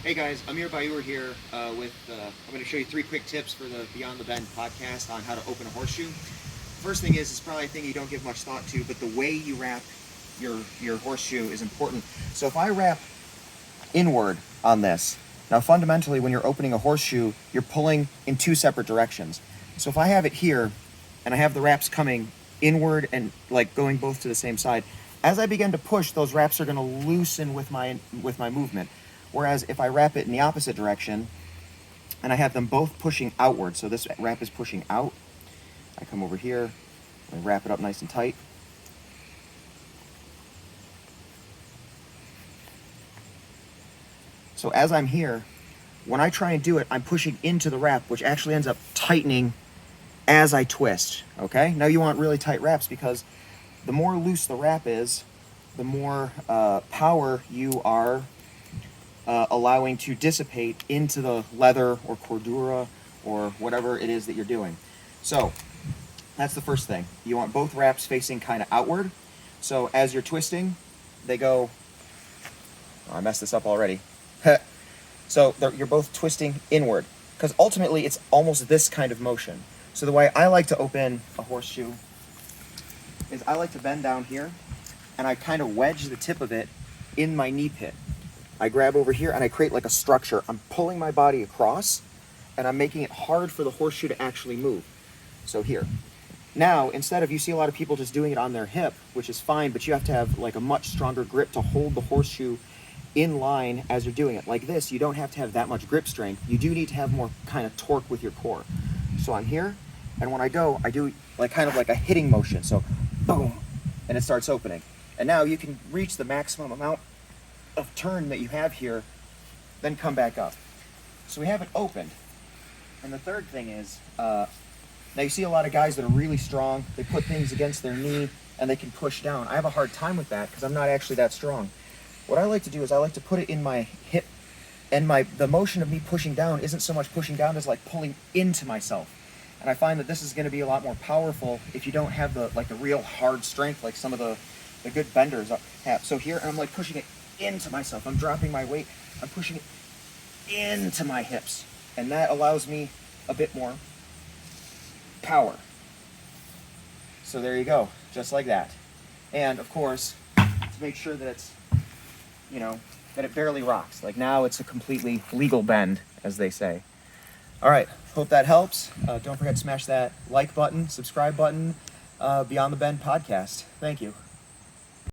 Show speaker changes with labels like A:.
A: Hey guys, Amir here I'm going to show you 3 quick tips for the Beyond the Bend podcast on how to open a horseshoe. First thing is, it's probably a thing you don't give much thought to, but the way you wrap your horseshoe is important. So if I wrap inward on this, now fundamentally when you're opening a horseshoe, you're pulling in 2 separate directions. So if I have it here and I have the wraps coming inward and like going both to the same side, as I begin to push, those wraps are going to loosen with my movement. Whereas if I wrap it in the opposite direction and I have them both pushing outward, so this wrap is pushing out, I come over here, I wrap it up nice and tight. So as I'm here, when I try and do it, I'm pushing into the wrap, which actually ends up tightening as I twist, okay? Now you want really tight wraps because the more loose the wrap is, the more power you are allowing to dissipate into the leather or cordura or whatever it is that you're doing. So that's the first thing. You want both wraps facing kind of outward. So as you're twisting, they go, oh, I messed this up already. So you're both twisting inward because ultimately it's almost this kind of motion. So the way I like to open a horseshoe is I like to bend down here and I kind of wedge the tip of it in my knee pit. I grab over here and I create like a structure. I'm pulling my body across and I'm making it hard for the horseshoe to actually move. So here. Now, instead of, you see a lot of people just doing it on their hip, which is fine, but you have to have like a much stronger grip to hold the horseshoe in line as you're doing it. Like this, you don't have to have that much grip strength. You do need to have more kind of torque with your core. So I'm here, and when I go, I do like kind of like a hitting motion. So boom, and it starts opening. And now you can reach the maximum amount of turn that you have here, then come back up. So we have it opened. And the third thing is, now you see a lot of guys that are really strong, they put things against their knee and they can push down. I have a hard time with that because I'm not actually that strong. What I like to do is I like to put it in my hip, and the motion of me pushing down isn't so much pushing down as like pulling into myself. And I find that this is going to be a lot more powerful if you don't have the real hard strength like some of the good benders have. So here I'm like pushing it into myself. I'm dropping my weight. I'm pushing it into my hips. And that allows me a bit more power. So there you go, just like that. And of course, to make sure that it's, that it barely rocks. Like now it's a completely legal bend, as they say. All right, hope that helps. Don't forget to smash that like button, subscribe button, Beyond the Bend podcast. Thank you.